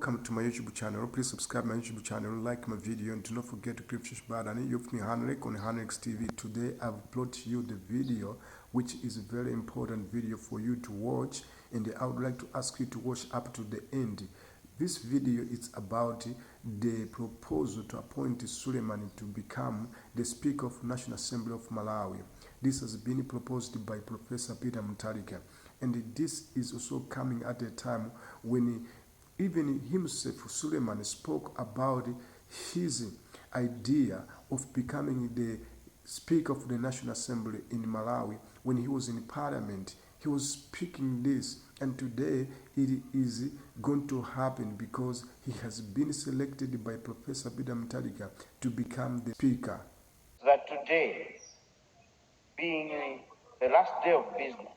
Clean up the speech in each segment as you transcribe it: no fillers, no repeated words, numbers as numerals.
welcome to my YouTube channel. Please subscribe my YouTube channel, like my video, and do not forget to click the button. You've been Henrik on Henrik's TV. Today I've brought you the video, which is a very important video for you to watch, and I would like to ask you to watch up to the end. This video is about the proposal to appoint Suleiman to become the Speaker of National Assembly of Malawi. This has been proposed by Professor Peter Mutharika, and this is also coming at a time when even himself, Suleiman, spoke about his idea of becoming the Speaker of the National Assembly in Malawi. When he was in Parliament, he was speaking this, and today it is going to happen because he has been selected by Professor Peter Mutharika to become the Speaker. That today, being the last day of business,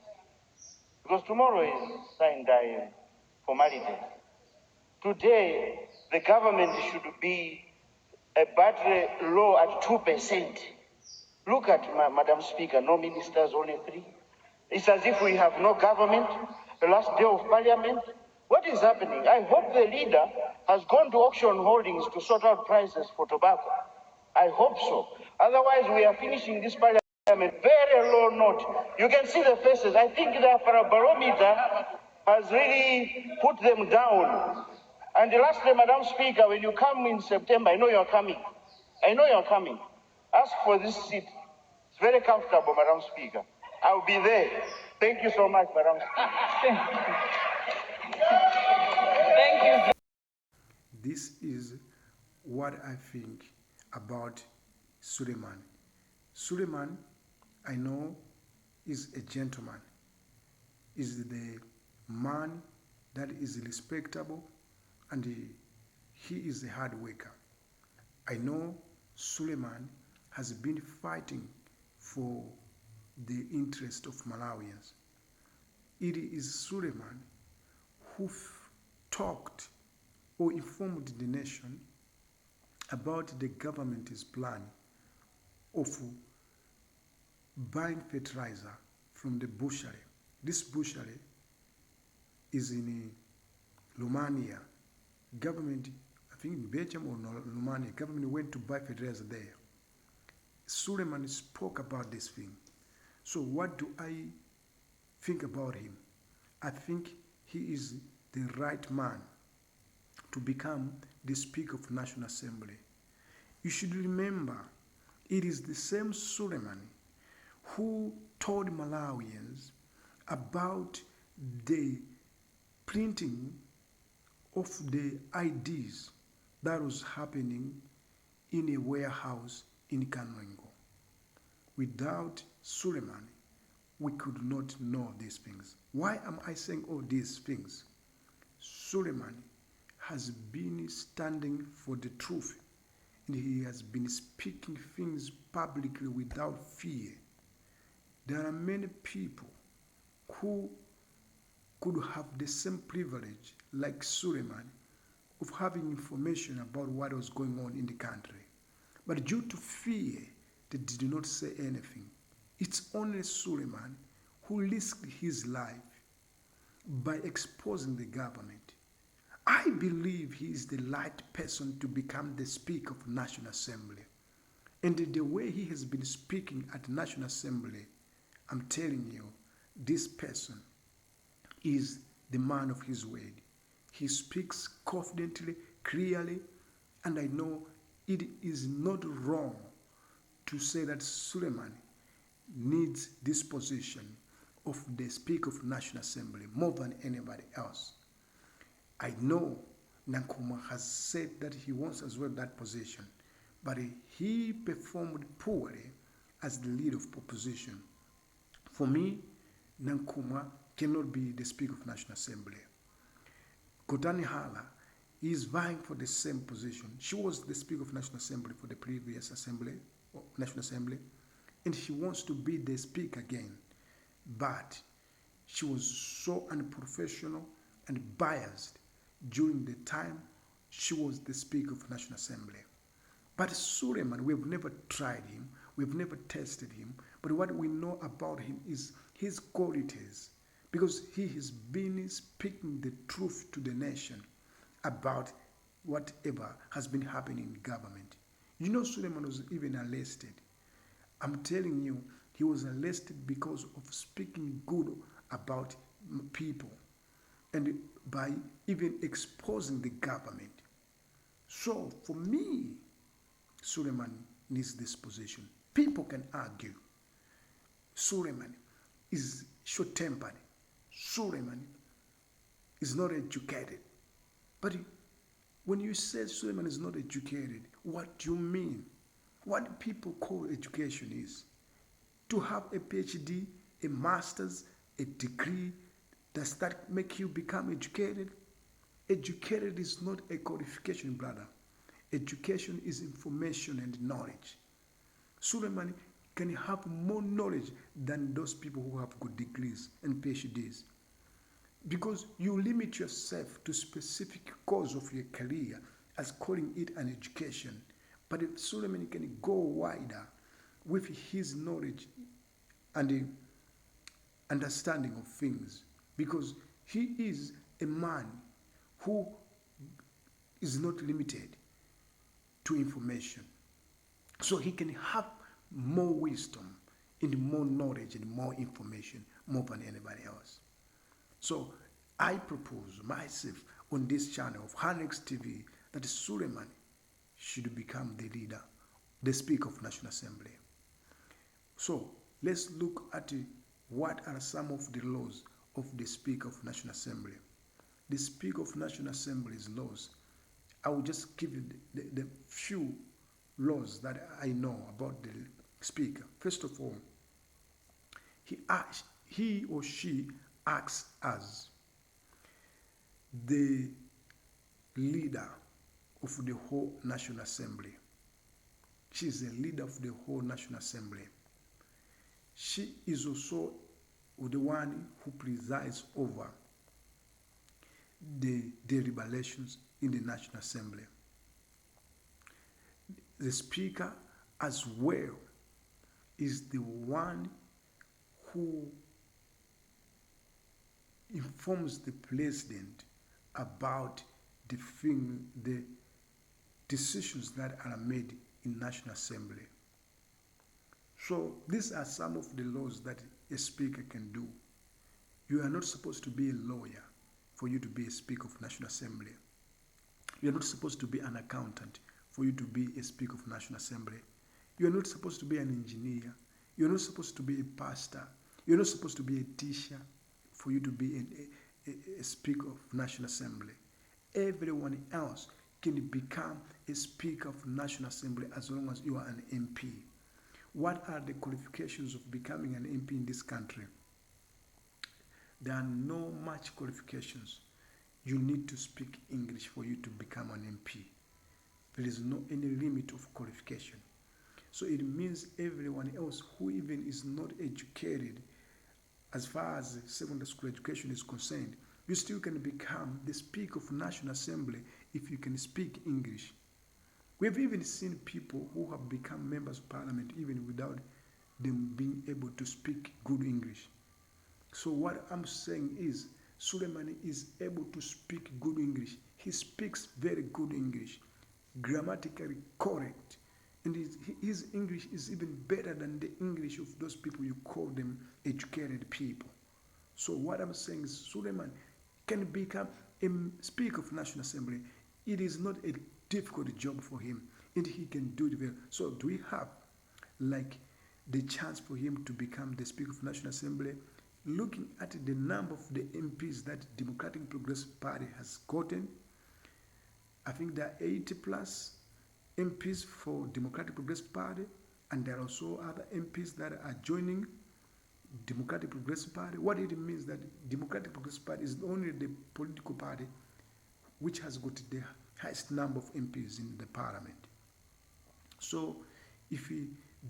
because tomorrow is Sunday formality, today the government should be a battery low at 2%. Look at Madam Speaker, no ministers, only 3. It's as if we have no government, the last day of parliament. What is happening? I hope the leader has gone to auction holdings to sort out prices for tobacco. I hope so. Otherwise, we are finishing this parliament very low note. You can see the faces. I think the barometer has really put them down. And lastly, Madam Speaker, when you come in September, I know you're coming. I know you're coming. Ask for this seat. It's very comfortable, Madam Speaker. I'll be there. Thank you so much, Madam Speaker. Thank you. This is what I think about Suleiman. Suleiman, I know, is a gentleman, is the man that is respectable, and he is a hard worker. I know Suleiman has been fighting for the interest of Malawians. It is Suleiman who talked or informed the nation about the government's plan of buying fertilizer from the butchery. This butchery is in Romania. Government, I think in Belgium or Romania, government went to buy fertilizer there. Suleiman spoke about this thing. So what do I think about him? I think he is the right man to become the Speaker of National Assembly. You should remember, it is the same Suleiman who told Malawians about the printing of the IDs that was happening in a warehouse in Kanwengo. Without Suleiman, we could not know these things. Why am I saying all these things? Suleiman has been standing for the truth, and he has been speaking things publicly without fear. There are many people who could have the same privilege like Suleiman of having information about what was going on in the country. But due to fear, they did not say anything. It's only Suleiman who risked his life by exposing the government. I believe he is the right person to become the Speaker of National Assembly. And the way he has been speaking at the National Assembly, I'm telling you, this person is the man of his word. He speaks confidently, clearly, and I know it is not wrong to say that Suleiman needs this position of the Speaker of National Assembly more than anybody else. I know Nkrumah has said that he wants as well that position, but he performed poorly as the leader of opposition. For me, Nkrumah cannot be the Speaker of National Assembly. Kotani Hala is vying for the same position. She was the Speaker of National Assembly for the previous National Assembly, and she wants to be the Speaker again. But she was so unprofessional and biased during the time she was the Speaker of National Assembly. But Suleiman, we've never tried him, we've never tested him, but what we know about him is his qualities, because he has been speaking the truth to the nation. about whatever has been happening in government. You know, Suleiman was even arrested. I'm telling you, he was arrested because of speaking good about people and by even exposing the government. So for me, Suleiman needs this position. People can argue. Suleiman is short-tempered. Suleiman is not educated. But when you say Suleiman is not educated, what do you mean? What people call education is to have a PhD, a master's, a degree. Does that make you become educated? Educated is not a qualification, brother. Education is information and knowledge. Suleiman can have more knowledge than those people who have good degrees and PhDs. Because you limit yourself to specific cause of your career as calling it an education. But if Suleiman can go wider with his knowledge and the understanding of things, because he is a man who is not limited to information. So he can have more wisdom and more knowledge and more information more than anybody else. So I propose myself on this channel of Hanex TV that Suleiman should become the leader, the Speaker of National Assembly. So let's look at what are some of the laws of the Speaker of National Assembly. The Speaker of National Assembly's laws, I will just give you the few laws that I know about the Speaker. First of all, he or she acts as the leader of the whole National Assembly. She is the leader of the whole National Assembly. She is also the one who presides over the deliberations in the National Assembly. The Speaker as well is the one who informs the President about the decisions that are made in National Assembly. So these are some of the laws that a Speaker can do. You are not supposed to be a lawyer for you to be a Speaker of National Assembly. You are not supposed to be an accountant for you to be a Speaker of National Assembly. You are not supposed to be an engineer. You are not supposed to be a pastor. You are not supposed to be a teacher for you to be a Speaker of National Assembly. Everyone else can become a Speaker of National Assembly as long as you are an MP. What are the qualifications of becoming an MP in this country? There are no much qualifications. You need to speak English for you to become an MP. There is no any limit of qualification. So it means everyone else who even is not educated as far as secondary school education is concerned, you still can become the Speaker of National Assembly if you can speak English. We have even seen people who have become members of parliament even without them being able to speak good English. So what I'm saying is Suleiman is able to speak good English. He speaks very good English, grammatically correct. And his English is even better than the English of those people you call them educated people. So what I'm saying is Suleiman can become a Speaker of National Assembly. It is not a difficult job for him, and he can do it well. So do we have like the chance for him to become the Speaker of National Assembly? Looking at the number of the MPs that Democratic Progressive Party has gotten, I think there are 80 plus MPs for Democratic Progressive Party, and there are also other MPs that are joining Democratic Progressive Party. What it means that Democratic Progressive Party is only the political party which has got the highest number of MPs in the parliament. So if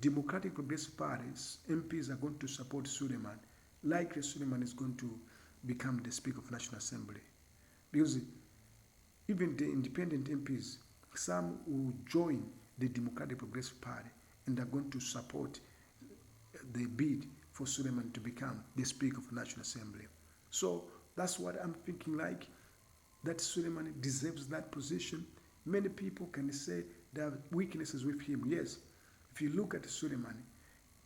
Democratic Progressive Party's MPs are going to support Suleiman, likely Suleiman is going to become the Speaker of National Assembly. Because even the independent MPs, some will join the Democratic Progressive Party and are going to support the bid for Suleiman to become the Speaker of National Assembly. So that's what I'm thinking like. that Suleiman deserves that position. Many people can say there are weaknesses with him. Yes, if you look at Suleiman,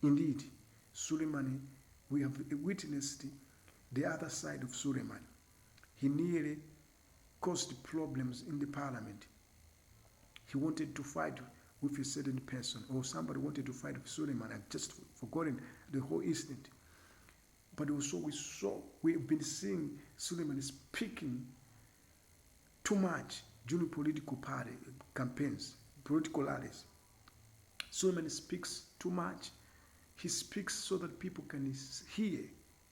indeed, Suleiman, we have witnessed the other side of Suleiman. He nearly caused problems in the parliament. He wanted to fight with a certain person, or somebody wanted to fight with Suleiman. I've just forgotten the whole incident. But also we've been seeing Suleiman speaking too much during political party campaigns, political rallies. Suleiman speaks too much. He speaks so that people can hear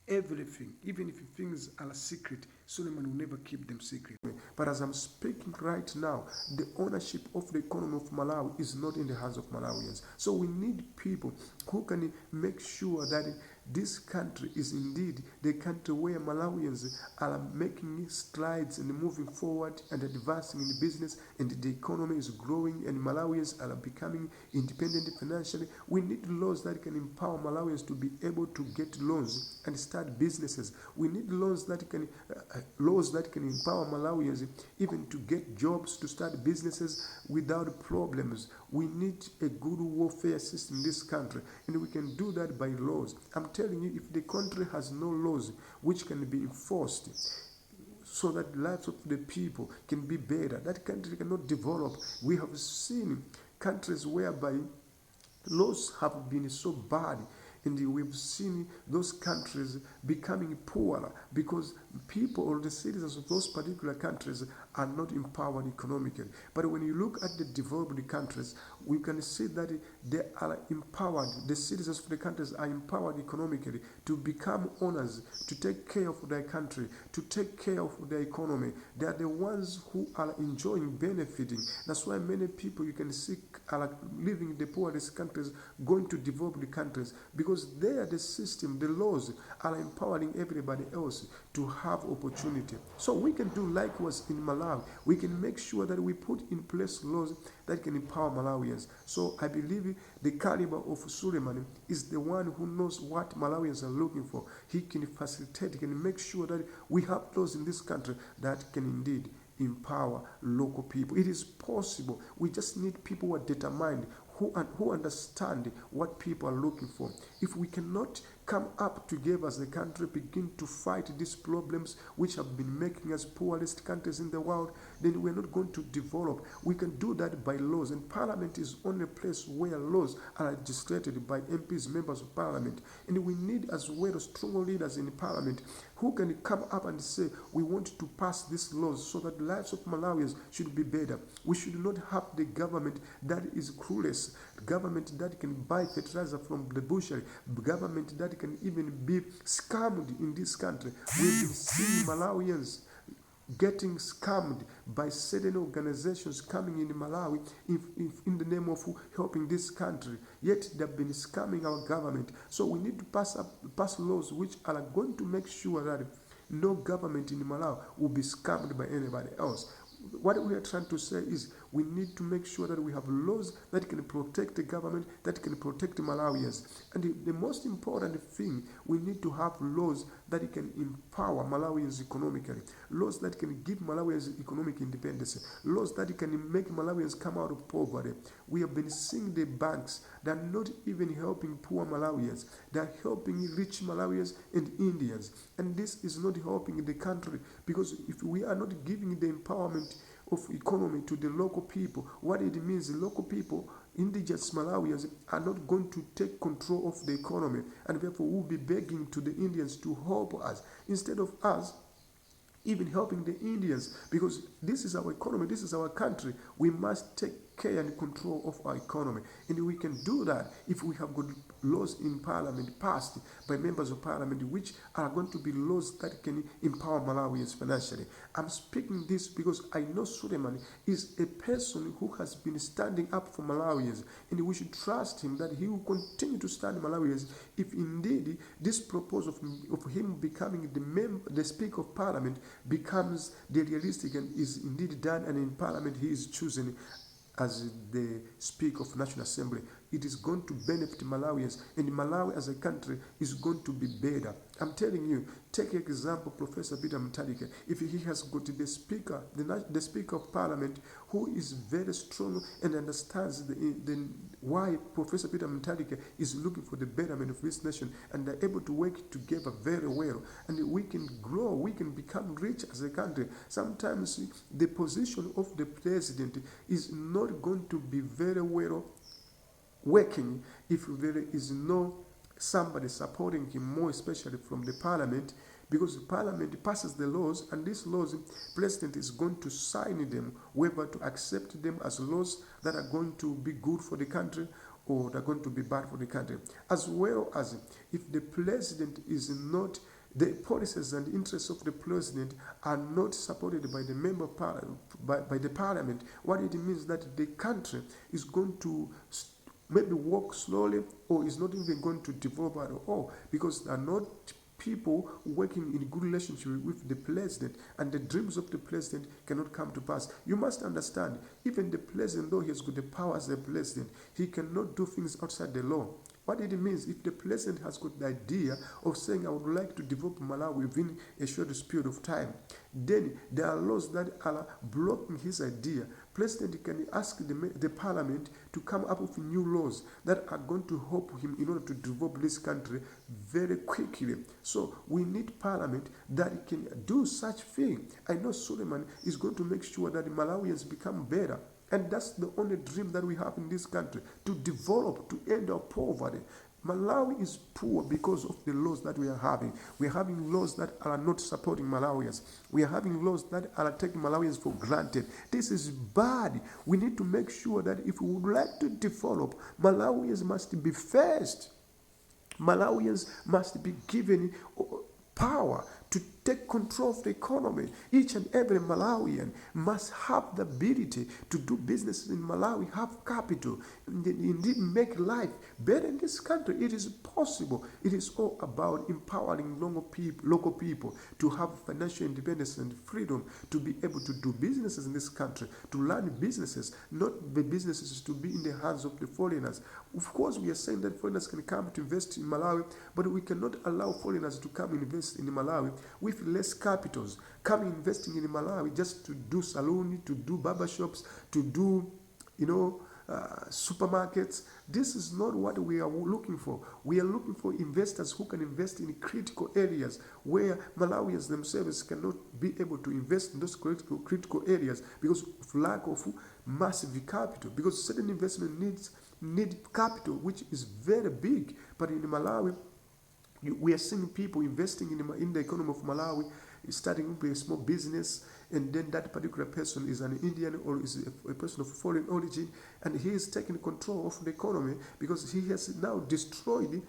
everything. Even if things are secret, Suleiman will never keep them secret. But as I'm speaking right now, the ownership of the economy of Malawi is not in the hands of Malawians. So we need people who can make sure that this country is indeed the country where Malawians are making strides and moving forward and advancing in business, and the economy is growing and Malawians are becoming independent financially. We need laws that can empower Malawians to be able to get loans and start businesses. We need laws that can empower Malawians even to get jobs, to start businesses without problems. We need a good welfare system in this country, and we can do that by laws. I'm telling you, if the country has no laws which can be enforced so that lives of the people can be better, that country cannot develop. We have seen countries whereby laws have been so bad, and we've seen those countries becoming poorer because people or the citizens of those particular countries are not empowered economically. But when you look at the developed countries, we can see that they are empowered. The citizens of the countries are empowered economically to become owners, to take care of their country, to take care of their economy. They are the ones who are enjoying, benefiting. That's why many people you can see are living in the poorest countries going to developed countries, because there the system, the laws are empowering everybody else to have opportunity. So we can do likewise in Malawi. We can make sure that we put in place laws that can empower Malawians. So I believe the caliber of Suleiman is the one who knows what Malawians are looking for. He can facilitate, he can make sure that we have laws in this country that can indeed empower local people. It is possible. We just need people who are determined, who understand what people are looking for. If we cannot come up together as a country, begin to fight these problems which have been making us poorest countries in the world, then we're not going to develop. We can do that by laws, and Parliament is only a place where laws are legislated by MPs, members of Parliament. And we need as well strong leaders in Parliament who can come up and say, we want to pass these laws so that the lives of Malawians should be better. We should not have the government that is clueless, government that can buy fertilizer from the butchery, government that can even be scammed in this country. We've been seeing Malawians getting scammed by certain organizations coming in Malawi in the name of helping this country. Yet they've been scamming our government. So we need to pass laws which are going to make sure that no government in Malawi will be scammed by anybody else. What we are trying to say is we need to make sure that we have laws that can protect the government, that can protect Malawians. And the most important thing, we need to have laws that can empower Malawians economically, laws that can give Malawians economic independence, laws that can make Malawians come out of poverty. We have been seeing the banks that are not even helping poor Malawians, they are helping rich Malawians and Indians. And this is not helping the country, because if we are not giving the empowerment of economy to the local people, what it means, the local people, indigenous Malawians, are not going to take control of the economy, and therefore we'll be begging to the Indians to help us instead of us even helping the Indians, because this is our economy, this is our country. We must take care and control of our economy, and we can do that if we have good laws in Parliament passed by members of Parliament, which are going to be laws that can empower Malawians financially. I'm speaking this because I know Suleiman is a person who has been standing up for Malawians, and we should trust him that he will continue to stand Malawians if indeed this proposal of him becoming the Speaker of Parliament becomes the realistic and is indeed done, and in Parliament he is chosen as the Speaker of National Assembly it is going to benefit Malawians, and Malawi as a country is going to be better. I'm telling you, take example, Professor Peter Mutharika. If he has got the speaker, the speaker of parliament, who is very strong and understands why Professor Peter Mutharika is looking for the betterment of this nation, and they're able to work together very well, and we can grow, we can become rich as a country. Sometimes the position of the president is not going to be very well working if there is no somebody supporting him, more especially from the parliament, because the parliament passes the laws, and these laws, president is going to sign them, whether to accept them as laws that are going to be good for the country or they're going to be bad for the country. As well as if the president is not, the policies and interests of the president are not supported by the member by the parliament, what it means that the country is going to maybe walk slowly, or is not even going to develop at all, because there are not people working in good relationship with the president, and the dreams of the president cannot come to pass. You must understand, even the president, though he has got the power as a president, he cannot do things outside the law. What it means, if the president has got the idea of saying, I would like to develop Malawi within a short period of time, then there are laws that are blocking his idea. President can ask the parliament to come up with new laws that are going to help him in order to develop this country very quickly. So we need parliament that can do such thing. I know Suleiman is going to make sure that the Malawians become better. And that's the only dream that we have in this country, to develop, to end our poverty. Malawi is poor because of the laws that we are having. We are having laws that are not supporting Malawians. We are having laws that are taking Malawians for granted. This is bad. We need to make sure that if we would like to develop, Malawians must be first. Malawians must be given power to take control of the economy. Each and every Malawian must have the ability to do business in Malawi, have capital, and indeed make life better in this country. It is possible. It is all about empowering local people to have financial independence and freedom to be able to do businesses in this country, to learn businesses, not the businesses to be in the hands of the foreigners. Of course, we are saying that foreigners can come to invest in Malawi, but we cannot allow foreigners to come invest in Malawi with less capitals, come investing in Malawi just to do saloon, to do barber shops, to do, supermarkets. This is not what we are looking for. We are looking for investors who can invest in critical areas where Malawians themselves cannot be able to invest in those critical areas because of lack of massive capital, because certain investment need capital, which is very big. But in Malawi, we are seeing people investing in the economy of Malawi, starting up a small business, and then that particular person is an Indian or is a person of foreign origin, and he is taking control of the economy because he has now destroyed,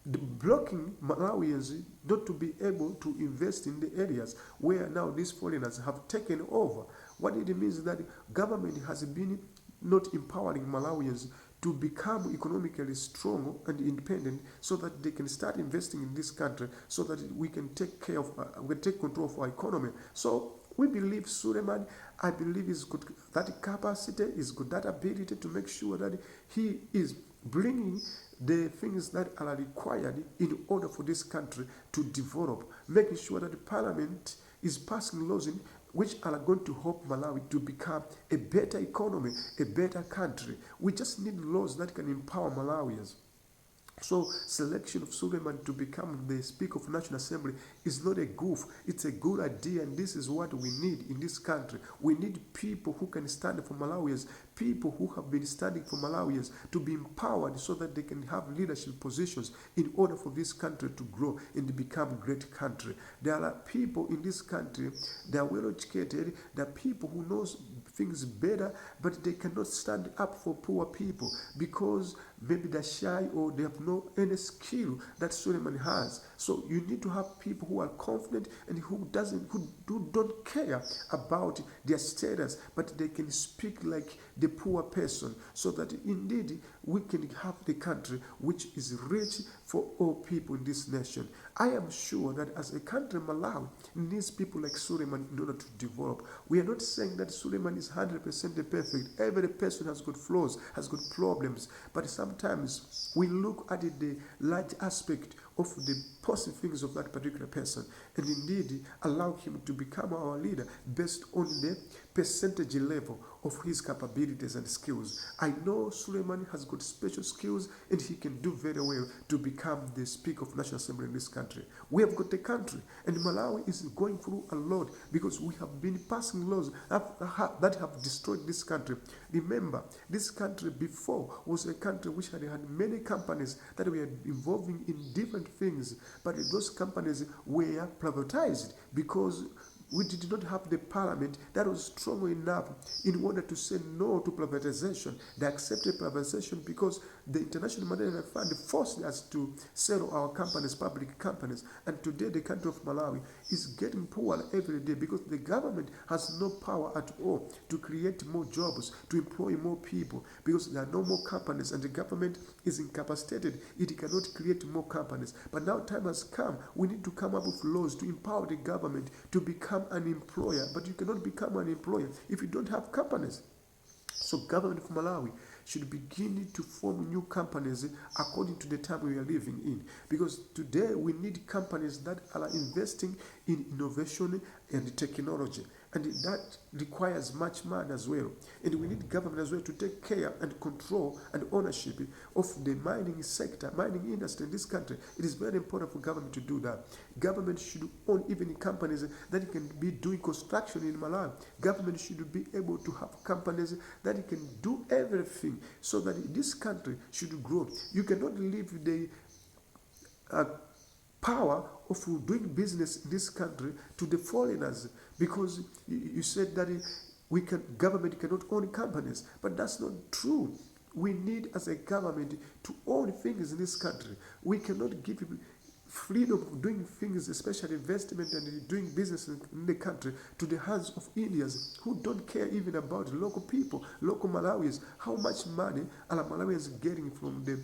blocking Malawians not to be able to invest in the areas where now these foreigners have taken over. What it means is that government has been not empowering Malawians to become economically strong and independent, so that they can start investing in this country, so that we can take care of, we take control of our economy. So we believe Suleiman, I believe, is good that capacity, is good that ability to make sure that he is bringing the things that are required in order for this country to develop, making sure that the parliament is passing laws which are going to help Malawi to become a better economy, a better country. We just need laws that can empower Malawians. So selection of Suleiman to become the Speaker of National Assembly is not a goof. It's a good idea, and this is what we need in this country. We need people who can stand for Malawians, people who have been standing for Malawians, to be empowered so that they can have leadership positions in order for this country to grow and become a great country. There are people in this country, they are well educated, there are people who know things better, but they cannot stand up for poor people because maybe they're shy or they have no know any skill that Suleiman has. So you need to have people who are confident and who don't care about their status, but they can speak like the poor person, so that indeed we can have the country which is rich for all people in this nation. I am sure that as a country, Malawi needs people like Suleiman in order to develop. We are not saying that Suleiman is 100% perfect. Every person has got flaws, has got problems, but sometimes we look at the large aspect of the positive things of that particular person, and indeed allow him to become our leader based on the percentage level of his capabilities and skills. I know Suleiman has got special skills and he can do very well to become the Speaker of National Assembly in this country. We have got a country, and Malawi is going through a lot because we have been passing laws that have destroyed this country. Remember, this country before was a country which had many companies that were involving in different things, but those companies were privatized because we did not have the parliament that was strong enough in order to say no to privatization. They accepted privatization because the International Monetary Fund forced us to sell our companies, public companies. And today the country of Malawi is getting poorer every day because the government has no power at all to create more jobs, to employ more people, because there are no more companies and the government is incapacitated. It cannot create more companies. But now time has come. We need to come up with laws to empower the government to become an employer. But you cannot become an employer if you don't have companies. So government of Malawi should begin to form new companies according to the time we are living in. Because today we need companies that are investing in innovation and technology. And that requires much money as well. And we need government as well to take care and control and ownership of the mining sector, mining industry in this country. It is very important for government to do that. Government should own even companies that can be doing construction in Malawi. Government should be able to have companies that can do everything so that this country should grow. You cannot leave the power of doing business in this country to the foreigners, because you said that government cannot own companies, but that's not true. We need as a government to own things in this country. We cannot give freedom of doing things, especially investment and doing business in the country, to the hands of Indians who don't care even about local people, local Malawians, how much money are Malawians getting from the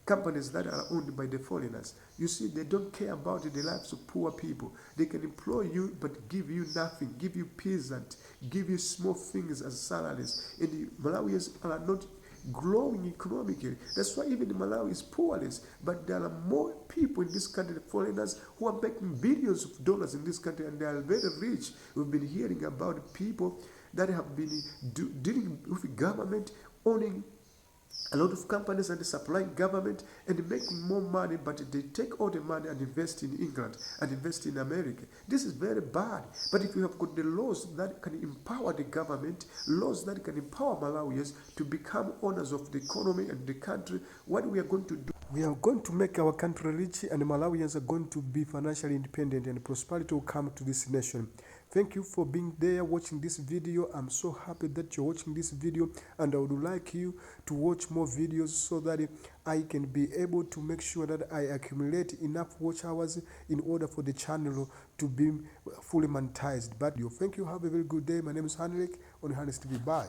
companies that are owned by the foreigners. You see, they don't care about the lives of poor people. They can employ you but give you nothing, give you peasant, give you small things as salaries. And the Malawians are not growing economically. That's why even Malawi is poorless. But there are more people in this country, foreigners, who are making billions of dollars in this country, and they are very rich. We've been hearing about people that have been dealing with the government, owning a lot of companies and supplying government and making more money, but they take all the money and invest in England and invest in America. This is very bad. But if you have got the laws that can empower the government, laws that can empower Malawians to become owners of the economy and the country, what we are going to do, we are going to make our country rich, and Malawians are going to be financially independent, and prosperity will come to this nation. Thank you for being there watching this video. I'm so happy that you're watching this video, and I would like you to watch more videos so that I can be able to make sure that I accumulate enough watch hours in order for the channel to be fully monetized. But thank you. Have a very good day. My name is Henrik on Hannes TV. Bye.